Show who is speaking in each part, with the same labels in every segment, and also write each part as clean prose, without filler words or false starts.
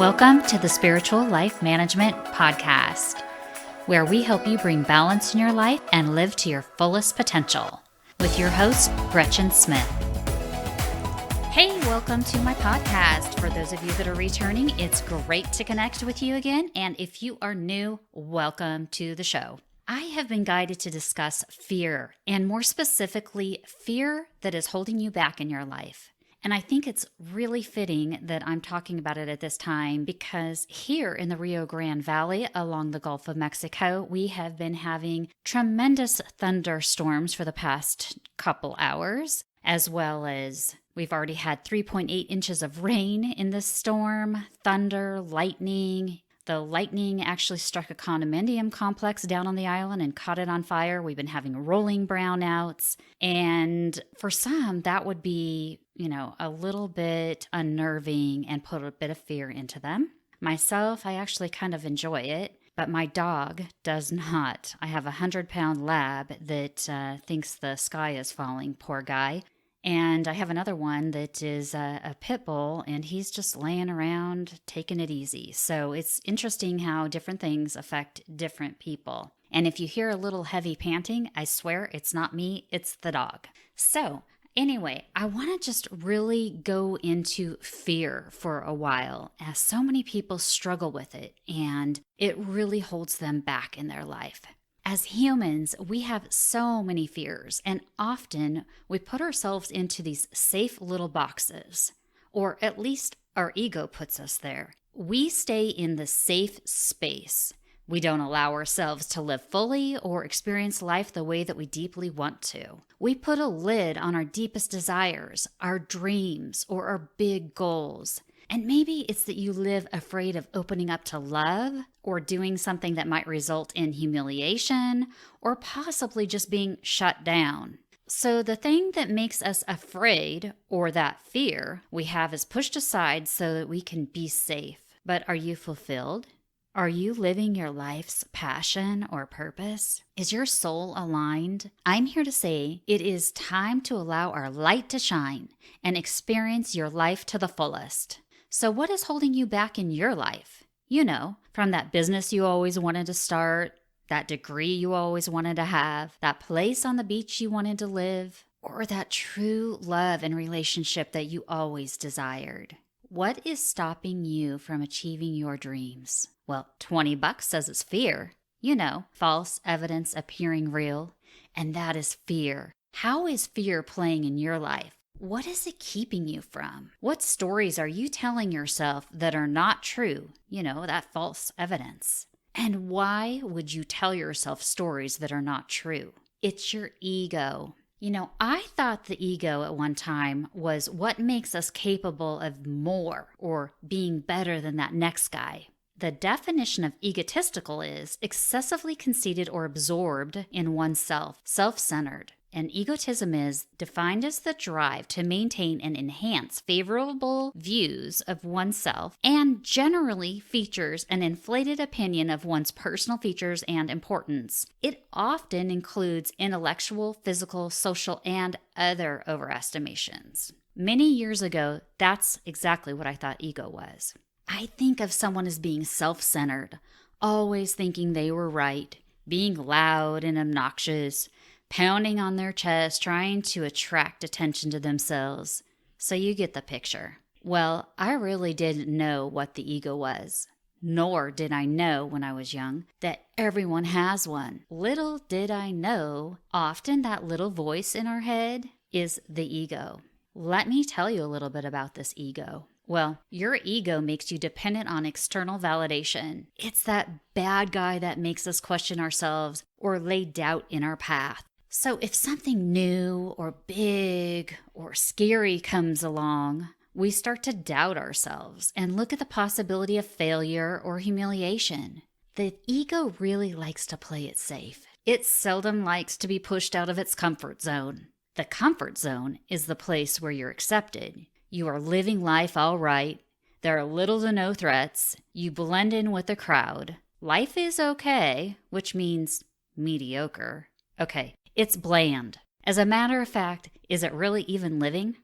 Speaker 1: Welcome to the Spiritual Life Management Podcast, where we help you bring balance in your life and live to your fullest potential. With your host, Gretchen Smith. Hey, welcome to my podcast. For those of you that are returning, it's great to connect with you again. And if you are new, welcome to the show. I have been guided to discuss fear, and more specifically, fear that is holding you back in your life. And I think it's really fitting that I'm talking about it at this time because here in the Rio Grande Valley along the Gulf of Mexico, we have been having tremendous thunderstorms for the past couple hours, as well as we've already had 3.8 inches of rain in this storm, thunder, lightning. The lightning actually struck a condominium complex down on the island and caught it on fire. We've been having rolling brownouts. And for some, that would be, a little bit unnerving and put a bit of fear into them. Myself, I actually kind of enjoy it, but my dog does not. I have a 100-pound lab that thinks the sky is falling, poor guy. And I have another one that is a pit bull, and he's just laying around taking it easy. So it's interesting how different things affect different people. And if you hear a little heavy panting, I swear it's not me, it's the dog. So anyway, I want to just really go into fear for a while, as so many people struggle with it, and it really holds them back in their life. As humans, we have so many fears, and often we put ourselves into these safe little boxes, or at least our ego puts us there. We stay in the safe space. We don't allow ourselves to live fully or experience life the way that we deeply want to. We put a lid on our deepest desires, our dreams, or our big goals. And maybe it's that you live afraid of opening up to love or doing something that might result in humiliation or possibly just being shut down. So the thing that makes us afraid, or that fear we have, is pushed aside so that we can be safe. But are you fulfilled? Are you living your life's passion or purpose? Is your soul aligned? I'm here to say it is time to allow our light to shine and experience your life to the fullest. So what is holding you back in your life? From that business you always wanted to start, that degree you always wanted to have, that place on the beach you wanted to live, or that true love and relationship that you always desired. What is stopping you from achieving your dreams? Well, $20 says it's fear. False evidence appearing real. And that is fear. How is fear playing in your life? What is it keeping you from? What stories are you telling yourself that are not true? That false evidence. And why would you tell yourself stories that are not true? It's your ego. I thought the ego at one time was what makes us capable of more or being better than that next guy. The definition of egotistical is excessively conceited or absorbed in oneself, self-centered. And egotism is defined as the drive to maintain and enhance favorable views of oneself and generally features an inflated opinion of one's personal features and importance. It often includes intellectual, physical, social, and other overestimations. Many years ago, that's exactly what I thought ego was. I think of someone as being self-centered, always thinking they were right, being loud and obnoxious, pounding on their chest, trying to attract attention to themselves. So you get the picture. Well, I really didn't know what the ego was, nor did I know when I was young that everyone has one. Little did I know, often that little voice in our head is the ego. Let me tell you a little bit about this ego. Well, your ego makes you dependent on external validation. It's that bad guy that makes us question ourselves or lay doubt in our path. So if something new or big or scary comes along, we start to doubt ourselves and look at the possibility of failure or humiliation. The ego really likes to play it safe. It seldom likes to be pushed out of its comfort zone. The comfort zone is the place where you're accepted. You are living life all right. There are little to no threats. You blend in with the crowd. Life is okay, which means mediocre. Okay. It's bland. As a matter of fact, is it really even living?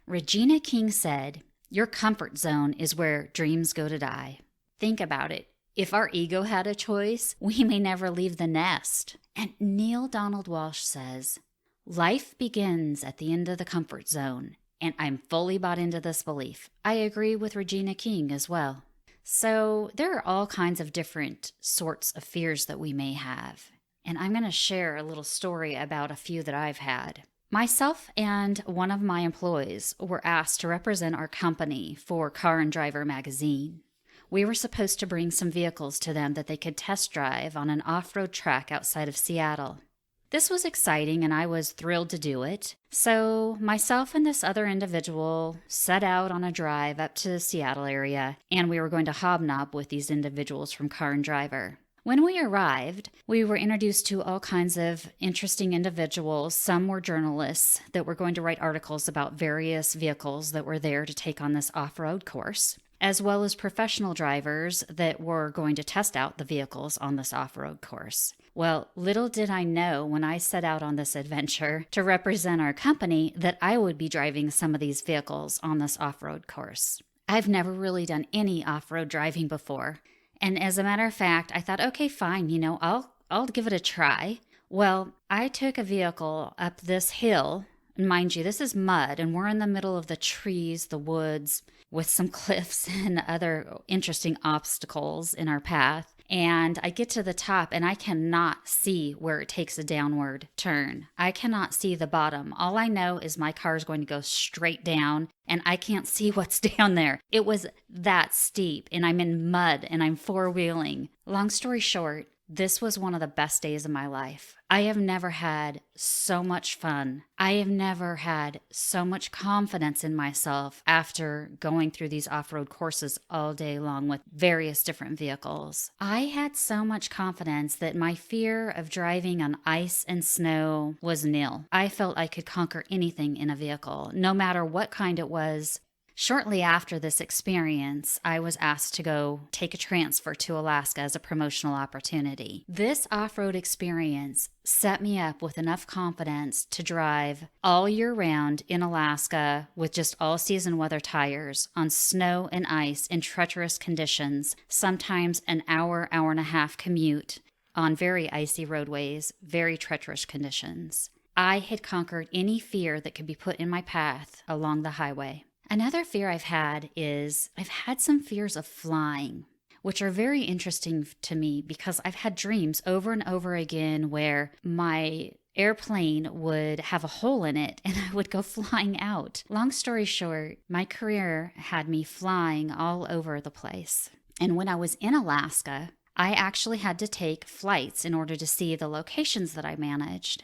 Speaker 1: Regina King said, Your comfort zone is where dreams go to die. Think about it. If our ego had a choice, we may never leave the nest. And Neil Donald Walsh says, life begins at the end of the comfort zone. And I'm fully bought into this belief. I agree with Regina King as well. So there are all kinds of different sorts of fears that we may have. And I'm going to share a little story about a few that I've had. Myself and one of my employees were asked to represent our company for Car and Driver magazine. We were supposed to bring some vehicles to them that they could test drive on an off-road track outside of Seattle. This was exciting and I was thrilled to do it. So myself and this other individual set out on a drive up to the Seattle area, and we were going to hobnob with these individuals from Car and Driver. When we arrived, we were introduced to all kinds of interesting individuals. Some were journalists that were going to write articles about various vehicles that were there to take on this off-road course, as well as professional drivers that were going to test out the vehicles on this off-road course. Well, little did I know when I set out on this adventure to represent our company that I would be driving some of these vehicles on this off-road course. I've never really done any off-road driving before. And as a matter of fact, I thought, okay, fine, I'll give it a try. Well, I took a vehicle up this hill. And mind you, this is mud, and we're in the middle of the trees, the woods, with some cliffs and other interesting obstacles in our path. And I get to the top, and I cannot see where it takes a downward turn. I cannot see the bottom. All I know is my car is going to go straight down, and I can't see what's down there. It was that steep, and I'm in mud, and I'm four-wheeling. Long story short, this was one of the best days of my life. I have never had so much fun. I have never had so much confidence in myself after going through these off-road courses all day long with various different vehicles. I had so much confidence that my fear of driving on ice and snow was nil. I felt I could conquer anything in a vehicle, no matter what kind it was. Shortly after this experience, I was asked to go take a transfer to Alaska as a promotional opportunity. This off-road experience set me up with enough confidence to drive all year round in Alaska with just all-season weather tires on snow and ice in treacherous conditions, sometimes an hour, hour and a half commute on very icy roadways, very treacherous conditions. I had conquered any fear that could be put in my path along the highway. Another fear I've had is I've had some fears of flying, which are very interesting to me because I've had dreams over and over again where my airplane would have a hole in it and I would go flying out. Long story short, my career had me flying all over the place. And when I was in Alaska, I actually had to take flights in order to see the locations that I managed.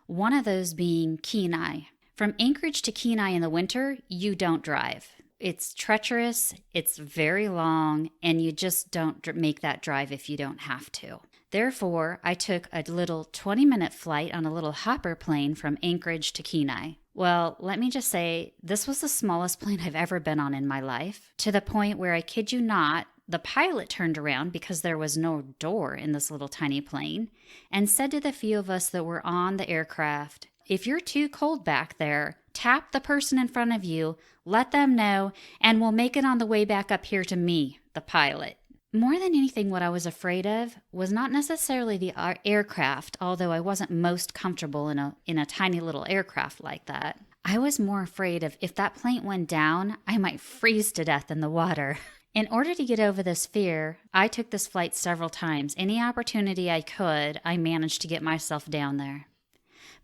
Speaker 1: One of those being Kenai. From Anchorage to Kenai in the winter, you don't drive. It's treacherous, it's very long, and you just don't make that drive if you don't have to. Therefore, I took a little 20-minute flight on a little hopper plane from Anchorage to Kenai. Well, let me just say, this was the smallest plane I've ever been on in my life, to the point where, I kid you not, the pilot turned around because there was no door in this little tiny plane and said to the few of us that were on the aircraft, "If you're too cold back there, tap the person in front of you, let them know, and we'll make it on the way back up here to me, the pilot." More than anything, what I was afraid of was not necessarily the aircraft, although I wasn't most comfortable in a tiny little aircraft like that. I was more afraid of if that plane went down, I might freeze to death in the water. In order to get over this fear, I took this flight several times. Any opportunity I could, I managed to get myself down there.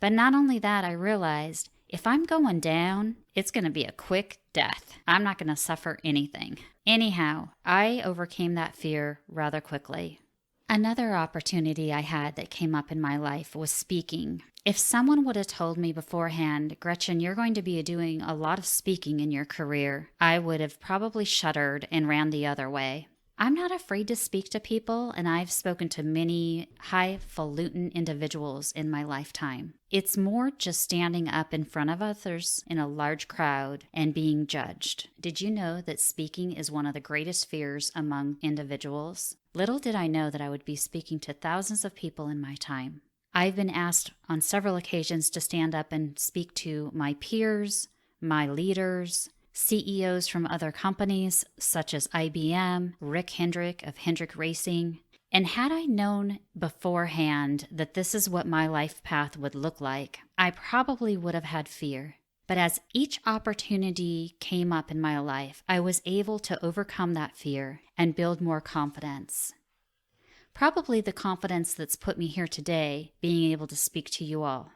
Speaker 1: But not only that, I realized if I'm going down, it's going to be a quick death. I'm not going to suffer anything. Anyhow, I overcame that fear rather quickly. Another opportunity I had that came up in my life was speaking. If someone would have told me beforehand, "Gretchen, you're going to be doing a lot of speaking in your career," I would have probably shuddered and ran the other way. I'm not afraid to speak to people, and I've spoken to many highfalutin individuals in my lifetime. It's more just standing up in front of others in a large crowd and being judged. Did you know that speaking is one of the greatest fears among individuals? Little did I know that I would be speaking to thousands of people in my time. I've been asked on several occasions to stand up and speak to my peers, my leaders, CEOs from other companies such as IBM, Rick Hendrick of Hendrick Racing. And had I known beforehand that this is what my life path would look like, I probably would have had fear. But as each opportunity came up in my life, I was able to overcome that fear and build more confidence. Probably the confidence that's put me here today, being able to speak to you all.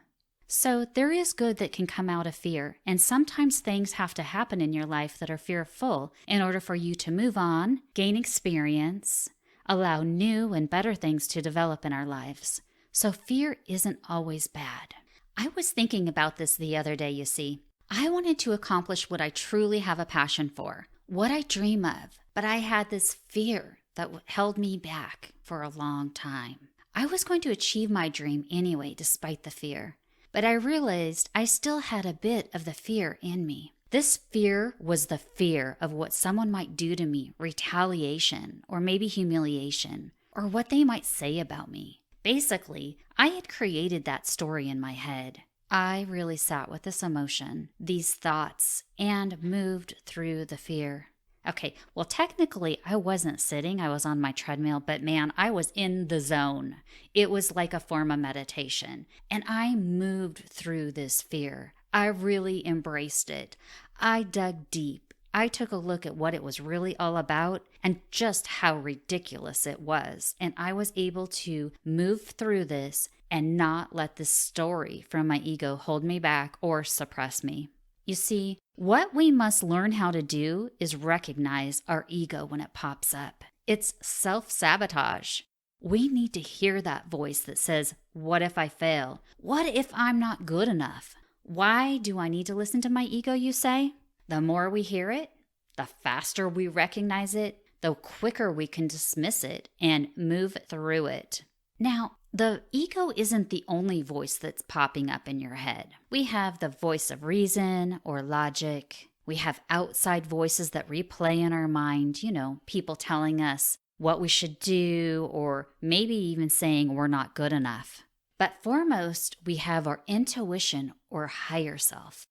Speaker 1: So there is good that can come out of fear, and sometimes things have to happen in your life that are fearful in order for you to move on, gain experience, allow new and better things to develop in our lives. So fear isn't always bad. I was thinking about this the other day, you see. I wanted to accomplish what I truly have a passion for, what I dream of, but I had this fear that held me back for a long time. I was going to achieve my dream anyway, despite the fear, but I realized I still had a bit of the fear in me. This fear was the fear of what someone might do to me, retaliation, or maybe humiliation, or what they might say about me. Basically, I had created that story in my head. I really sat with this emotion, these thoughts, and moved through the fear. Okay, well, technically, I wasn't sitting. I was on my treadmill, but man, I was in the zone. It was like a form of meditation, and I moved through this fear. I really embraced it. I dug deep. I took a look at what it was really all about and just how ridiculous it was. And I was able to move through this and not let this story from my ego hold me back or suppress me. You see, what we must learn how to do is recognize our ego when it pops up. It's self-sabotage. We need to hear that voice that says, what if I fail? What if I'm not good enough? Why do I need to listen to my ego, you say? The more we hear it, the faster we recognize it, the quicker we can dismiss it and move through it. Now, the ego isn't the only voice that's popping up in your head. We have the voice of reason or logic. We have outside voices that replay in our mind, people telling us what we should do or maybe even saying we're not good enough. But foremost, we have our intuition or higher self.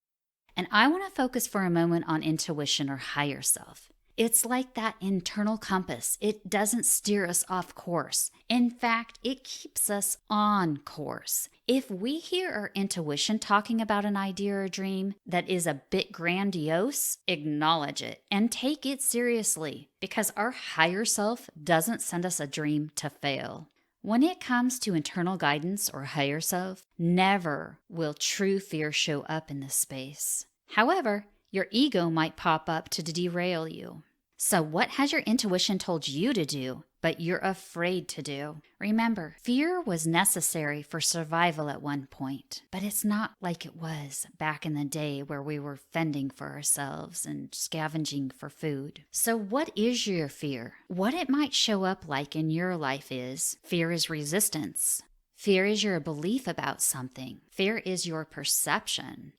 Speaker 1: And I want to focus for a moment on intuition or higher self. It's like that internal compass. It doesn't steer us off course. In fact, it keeps us on course. If we hear our intuition talking about an idea or dream that is a bit grandiose, acknowledge it and take it seriously, because our higher self doesn't send us a dream to fail. When it comes to internal guidance or higher self, never will true fear show up in this space. However, your ego might pop up to derail you. So what has your intuition told you to do, but you're afraid to do? Remember, fear was necessary for survival at one point, but it's not like it was back in the day where we were fending for ourselves and scavenging for food. So what is your fear? What it might show up like in your life is, fear is resistance. Fear is your belief about something. Fear is your perception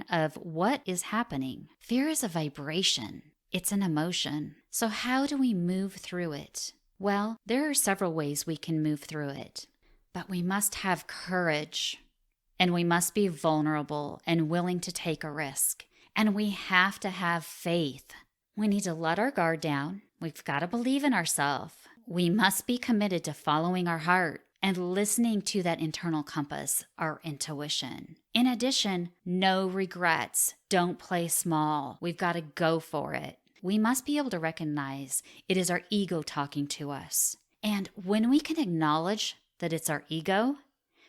Speaker 1: of what is happening. Fear is a vibration. It's an emotion. So how do we move through it? Well, there are several ways we can move through it, but we must have courage, and we must be vulnerable and willing to take a risk, and we have to have faith. We need to let our guard down. We've got to believe in ourselves. We must be committed to following our heart and listening to that internal compass, our intuition. In addition, no regrets. Don't play small. We've got to go for it. We must be able to recognize it is our ego talking to us. And when we can acknowledge that it's our ego,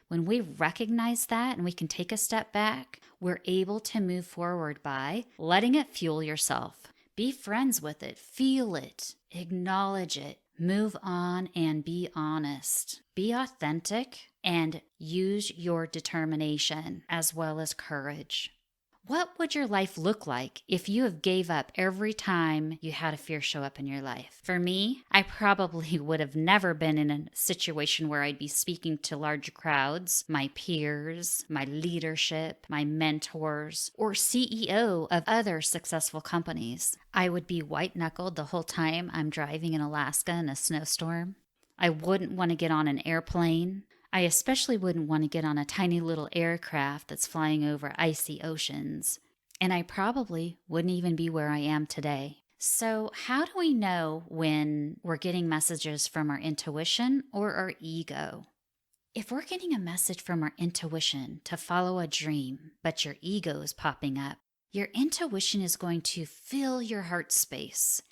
Speaker 1: when we recognize that and we can take a step back, we're able to move forward by letting it fuel yourself. Be friends with it. Feel it. Acknowledge it. Move on and be honest. Be authentic and use your determination as well as courage. What would your life look like if you have gave up every time you had a fear show up in your life? For me, I probably would have never been in a situation where I'd be speaking to large crowds, my peers, my leadership, my mentors, or CEO of other successful companies. I would be white-knuckled the whole time I'm driving in Alaska in a snowstorm. I wouldn't want to get on an airplane. I especially wouldn't want to get on a tiny little aircraft that's flying over icy oceans. and I probably wouldn't even be where I am today. So, how do we know when we're getting messages from our intuition or our ego? If we're getting a message from our intuition to follow a dream, but your ego is popping up, your intuition is going to fill your heart space.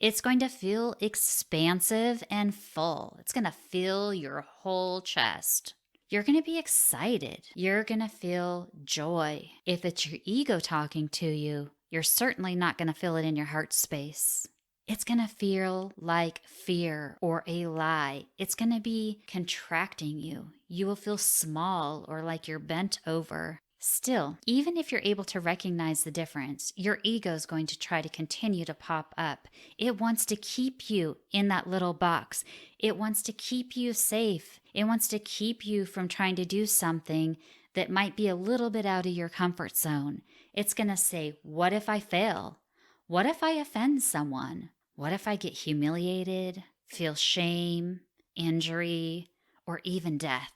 Speaker 1: It's going to feel expansive and full. It's going to fill your whole chest. You're going to be excited. You're going to feel joy. If it's your ego talking to you, you're certainly not going to feel it in your heart space. It's going to feel like fear or a lie. It's going to be contracting you. You will feel small or like you're bent over. Still, even if you're able to recognize the difference, your ego is going to try to continue to pop up. It wants to keep you in that little box. It wants to keep you safe. It wants to keep you from trying to do something that might be a little bit out of your comfort zone. It's going to say, what if I fail? What if I offend someone? What if I get humiliated, feel shame, injury, or even death?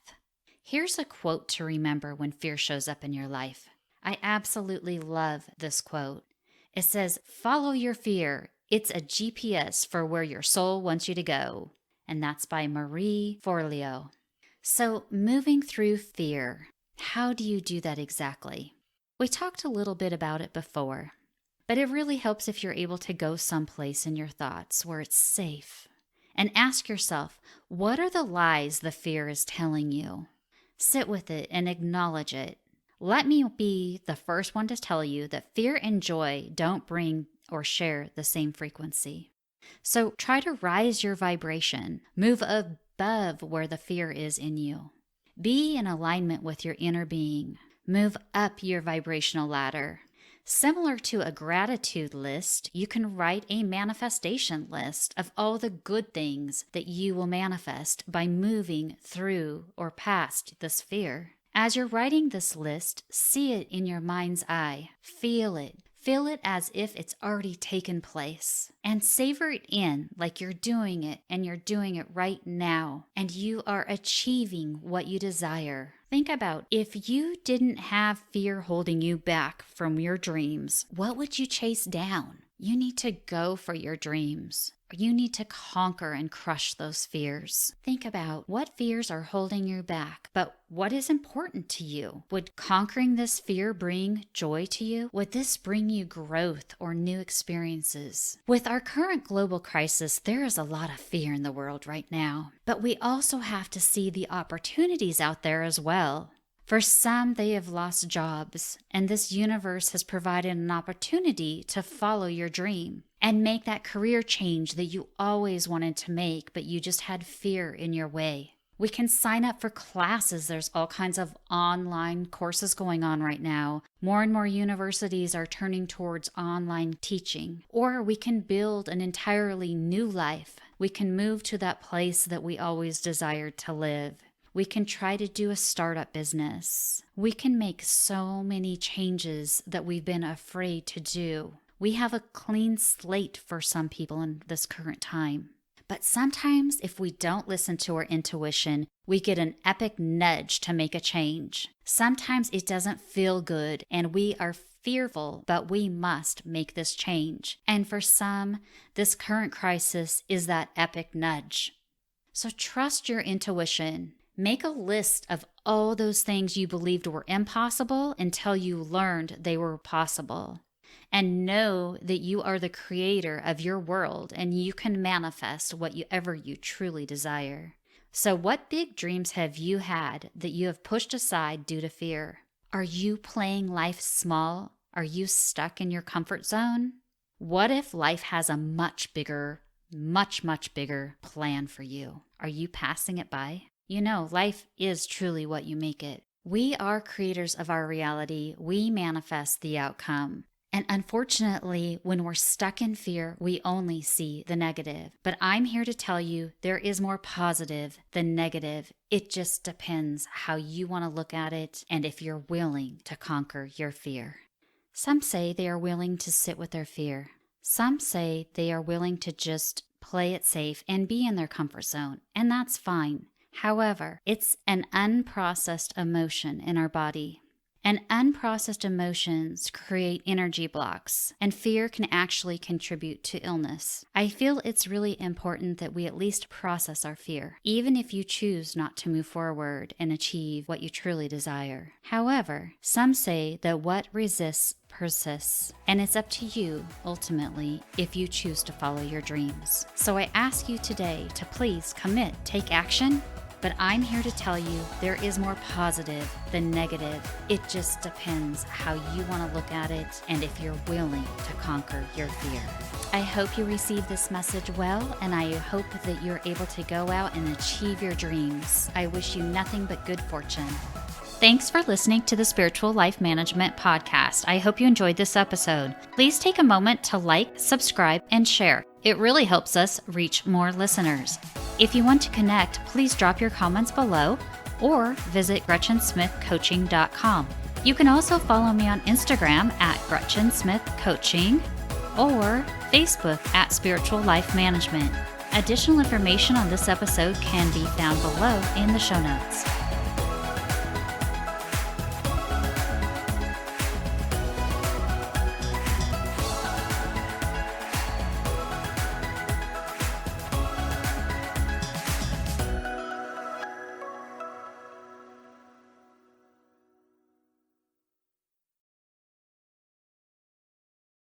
Speaker 1: Here's a quote to remember when fear shows up in your life. I absolutely love this quote. It says, "Follow your fear. It's a GPS for where your soul wants you to go." And that's by Marie Forleo. So, moving through fear, how do you do that exactly? We talked a little bit about it before, but it really helps if you're able to go someplace in your thoughts where it's safe and ask yourself, what are the lies the fear is telling you? Sit with it and acknowledge it. Let me be the first one to tell you that fear and joy don't bring or share the same frequency. So try to rise your vibration. Move above where the fear is in you. Be in alignment with your inner being. Move up your vibrational ladder. Similar to a gratitude list, you can write a manifestation list of all the good things that you will manifest by moving through or past this fear. As you're writing this list, see it in your mind's eye. Feel it. Feel it as if it's already taken place. And savor it in like you're doing it and you're doing it right now. And you are achieving what you desire. Think about if you didn't have fear holding you back from your dreams, what would you chase down? You need to go for your dreams. You need to conquer and crush those fears. Think about what fears are holding you back, but what is important to you? Would conquering this fear bring joy to you? Would this bring you growth or new experiences? With our current global crisis, there is a lot of fear in the world right now, but we also have to see the opportunities out there as well. For some, they have lost jobs, and this universe has provided an opportunity to follow your dream and make that career change that you always wanted to make, but you just had fear in your way. We can sign up for classes. There's all kinds of online courses going on right now. More and more universities are turning towards online teaching. Or we can build an entirely new life. We can move to that place that we always desired to live. We can try to do a startup business. We can make so many changes that we've been afraid to do. We have a clean slate for some people in this current time. But sometimes if we don't listen to our intuition, we get an epic nudge to make a change. Sometimes it doesn't feel good and we are fearful, but we must make this change. And for some, this current crisis is that epic nudge. So trust your intuition. Make a list of all those things you believed were impossible until you learned they were possible. And know that you are the creator of your world and you can manifest whatever you truly desire. So what big dreams have you had that you have pushed aside due to fear? Are you playing life small? Are you stuck in your comfort zone? What if life has a much bigger plan for you? Are you passing it by? You know, life is truly what you make it. We are creators of our reality. We manifest the outcome. And unfortunately, when we're stuck in fear, we only see the negative. But I'm here to tell you there is more positive than negative. It just depends how you want to look at it and if you're willing to conquer your fear. Some say they are willing to sit with their fear. Some say they are willing to just play it safe and be in their comfort zone, and that's fine. However, it's an unprocessed emotion in our body. And unprocessed emotions create energy blocks, and fear can actually contribute to illness. I feel it's really important that we at least process our fear, even if you choose not to move forward and achieve what you truly desire. However, some say that what resists persists, and it's up to you, ultimately, if you choose to follow your dreams. So I ask you today to please commit, take action. But I'm here to tell you there is more positive than negative. It just depends how you want to look at it and if you're willing to conquer your fear. I hope you receive this message well, and I hope that you're able to go out and achieve your dreams. I wish you nothing but good fortune. Thanks for listening to the Spiritual Life Management Podcast. I hope you enjoyed this episode. Please take a moment to like, subscribe, and share. It really helps us reach more listeners. If you want to connect, please drop your comments below or visit GretchenSmithCoaching.com. You can also follow me on Instagram at GretchenSmithCoaching or Facebook at Spiritual Life Management. Additional information on this episode can be found below in the show notes.